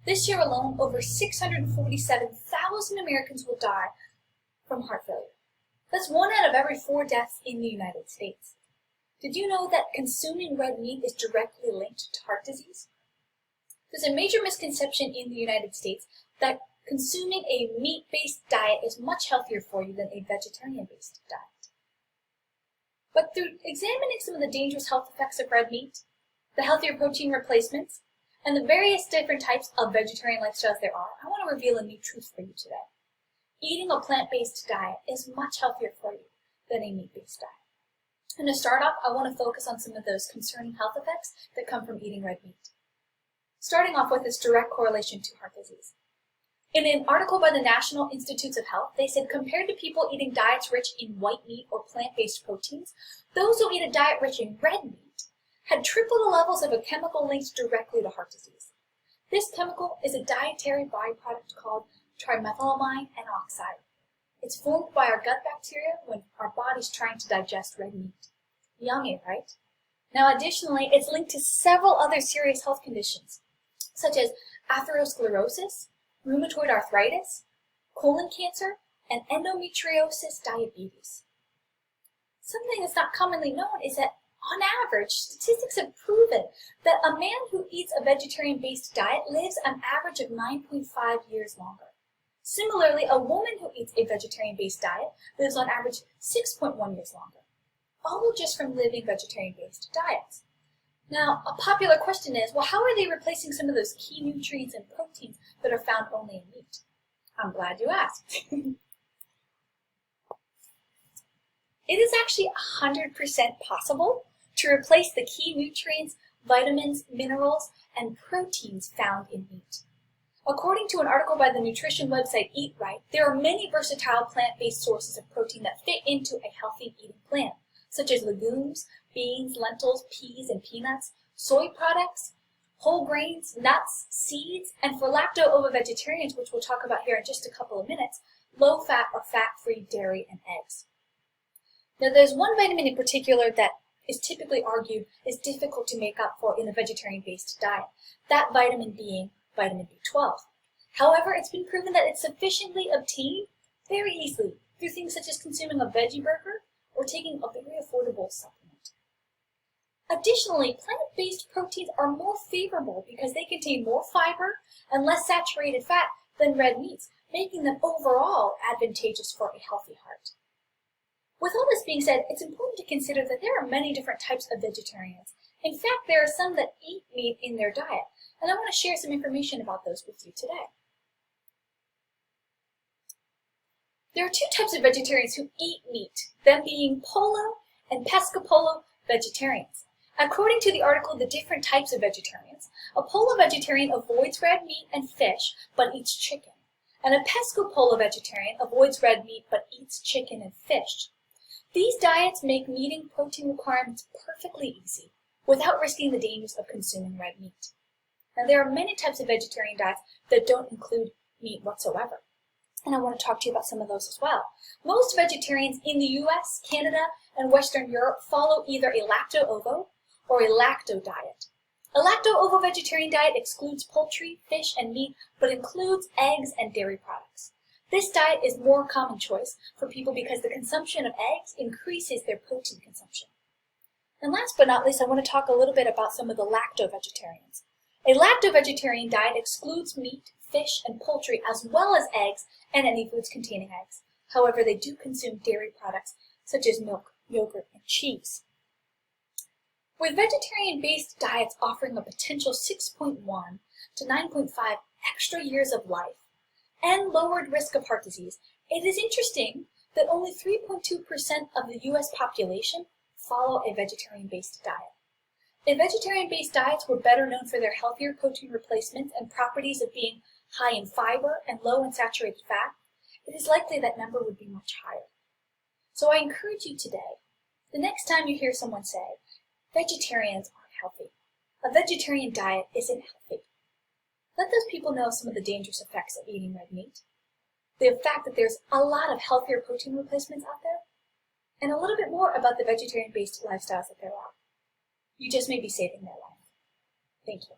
This year alone, over 647,000 Americans will die from heart failure. That's 1 out of every 4 deaths in the United States. Did you know that consuming red meat is directly linked to heart disease? There's a major misconception in the United States that consuming a meat-based diet is much healthier for you than a vegetarian-based diet. But through examining some of the dangerous health effects of red meat, the healthier protein replacements, and the various different types of vegetarian lifestyles there are, I want to reveal a new truth for you today. Eating a plant-based diet is much healthier for you than a meat-based diet. And to start off, I want to focus on some of those concerning health effects that come from eating red meat. Starting off with its direct correlation to heart disease. In an article by the National Institutes of Health, they said compared to people eating diets rich in white meat or plant-based proteins, those who eat a diet rich in red meat had triple the levels of a chemical linked directly to heart disease. This chemical is a dietary byproduct called trimethylamine N oxide. It's formed by our gut bacteria when our body's trying to digest red meat. Yummy, right? Now, additionally, it's linked to several other serious health conditions, such as atherosclerosis, rheumatoid arthritis, colon cancer, and endometriosis diabetes. Something that's not commonly known is that, on average, statistics have proven that a man who eats a vegetarian-based diet lives an average of 9.5 years longer. Similarly, a woman who eats a vegetarian-based diet lives on average 6.1 years longer, all just from living vegetarian-based diets. Now, a popular question is, well, how are they replacing some of those key nutrients and proteins that are found only in meat? I'm glad you asked. It is actually 100% possible to replace the key nutrients, vitamins, minerals, and proteins found in meat. According to an article by the nutrition website Eat Right, there are many versatile plant-based sources of protein that fit into a healthy eating plan, such as legumes, beans, lentils, peas, and peanuts, soy products, whole grains, nuts, seeds, and for lacto-ovo vegetarians, which we'll talk about here in just a couple of minutes, low-fat or fat-free dairy and eggs. Now, there's one vitamin in particular that is typically argued is difficult to make up for in a vegetarian-based diet, that vitamin being vitamin B12. However, it's been proven that it's sufficiently obtained very easily through things such as consuming a veggie burger or taking a very affordable supplement. Additionally, plant-based proteins are more favorable because they contain more fiber and less saturated fat than red meats, making them overall advantageous for a healthy heart. With all this being said, it's important to consider that there are many different types of vegetarians. In fact, there are some that eat meat in their diet, and I want to share some information about those with you today. There are 2 types of vegetarians who eat meat, them being polo and pescapolo vegetarians. According to the article, The Different Types of Vegetarians, a polo vegetarian avoids red meat and fish, but eats chicken. And a pescapolo vegetarian avoids red meat, but eats chicken and fish. These diets make meeting protein requirements perfectly easy, without risking the dangers of consuming red meat. Now, there are many types of vegetarian diets that don't include meat whatsoever, and I want to talk to you about some of those as well. Most vegetarians in the US, Canada, and Western Europe follow either a lacto-ovo or a lacto diet. A lacto-ovo vegetarian diet excludes poultry, fish, and meat, but includes eggs and dairy products. This diet is more common choice for people because the consumption of eggs increases their protein consumption. And last but not least, I want to talk a little bit about some of the lacto-vegetarians. A lacto-vegetarian diet excludes meat, fish, and poultry, as well as eggs and any foods containing eggs. However, they do consume dairy products such as milk, yogurt, and cheese. With vegetarian-based diets offering a potential 6.1 to 9.5 extra years of life and lowered risk of heart disease, it is interesting that only 3.2% of the U.S. population follow a vegetarian-based diet. If vegetarian-based diets were better known for their healthier protein replacements and properties of being high in fiber and low in saturated fat, it is likely that number would be much higher. So I encourage you today, the next time you hear someone say, vegetarians aren't healthy, a vegetarian diet isn't healthy, let those people know some of the dangerous effects of eating red meat, the fact that there's a lot of healthier protein replacements out there, and a little bit more about the vegetarian-based lifestyles that there are. You just may be saving their life. Thank you.